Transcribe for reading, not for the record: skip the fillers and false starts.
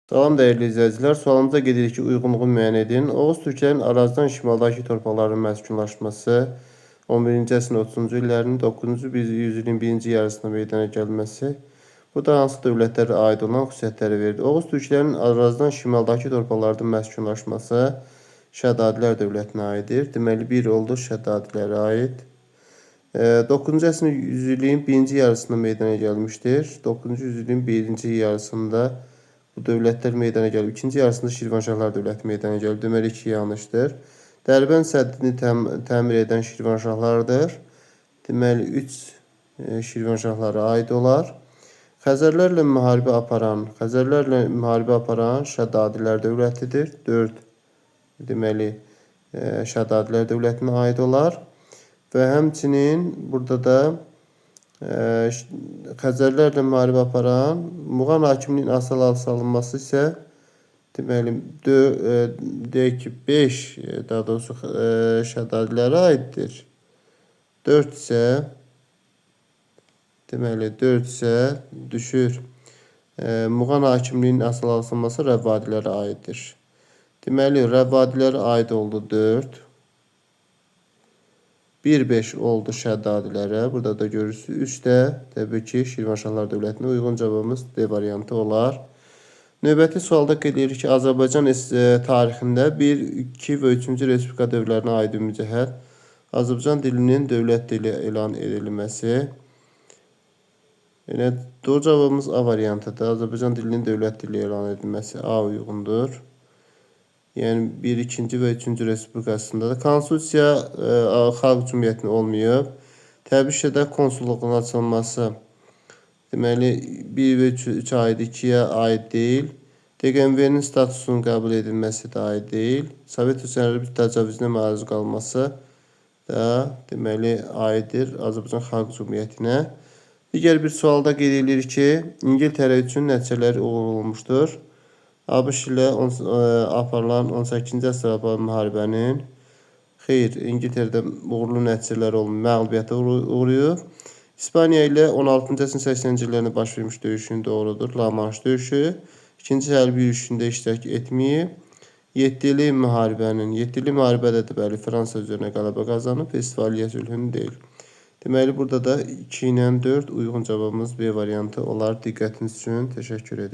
Salam dəyərli izləyicilər, sualımıza gedirik ki, uyğunluğu müəyyən edin. Oğuz türklərin Arazdan şimaldakı torpaqların məskunlaşması 11-ci əsrin 30-cu illərinin 9-cu yüzilin birinci yarısında meydana gəlməsi burada hansı dövlətlərə aid olan xüsusiyyətləri verir? Oğuz türklərin Arazdan şimaldakı torpaqlarda məskunlaşması Şədadilər dövlətinə aiddir. Deməli, bir oldu Şədadilərə aid. 9-cu əsrin yüzilin birinci yarısında meydana gəlmişdir. 9-cu yüzilin birinci yarısında bu dövlətlər meydana gəlib. İkinci yarısında Şirvanşahlar dövləti meydana gəlib. Deməli ki, yanlışdır. Dərbənd səddini təmir edən Şirvanşahlardır. Deməli, 3 Şirvanşahlara aid olar. Xəzərlərlə müharibə aparan Şədadilər dövlətidir. 4 deməli Şədadilər dövlətinə aid olar. Və həmçinin burada da Xəzərlərlə müharibə aparan Muğan hakimliyinin asılı salınması isə deməli deyək ki 5 daha doğrusu Şədadilərə aiddir. 4 isə deməli 4 isə düşür Muğan hakimliyinin asılı salınması Rəvvadilərə aiddir. Deməli Rəvvadilərə aid oldu 4. 1-5 oldu Şədadilərə. Burada da görürsünüz. 3 də təbii ki Şirvanşahlar dövlətinə uyğun cavabımız D variantı olar. Növbəti sualda qeyd edirik ki, Azərbaycan tarixində 1, 2 və 3-cü Respublika dövrlərinə aid ümumi cəhət Azərbaycan dilinin dövlət dili elan edilməsi. Yəni doğru cavabımız A variantıdır. Azərbaycan dilinin dövlət dili elan edilməsi A uyğundur. Yəni 1, 2-ci və 3-cü Respublikasında da Konstitusiya xalq cümhuriyyətinə olmayıb. Təbii şəhər konsulluğunun açılması deməli 1 və 3 aid, 2-yə aid deyil. DQMV-nin statusunun qəbul edilməsi də aid deyil. Sovet Rusiyanın təcavüzünə məruz qalması da deməli aiddir Azərbaycan xalq cümhuriyyətinə. Digər bir sualda qeyd edilir ki, İngiltərə üçün nəticələri uğurlu olmuşdur. ABŞ ilə aparılan 18-ci əsrdə aparılan müharibənin İngiltərədə uğurlu nəticələri olmuş, məğlubiyyətə uğrayıb. İspaniya ilə 16-cı əsrin 80-ci illərində baş vermiş döyüşün doğrudur. La Manche döyüşü. İkinci hərbi yürüşündə iştirak etməyib. 7-li müharibədə də bəli Fransa üzərinə qələbə qazanıb. Vestfaliya sülhünü deyil. Deməli burada da 2 ilə 4 uyğun cavabımız B variantı olar. Diqqətiniz üçün təşəkkür edirəm.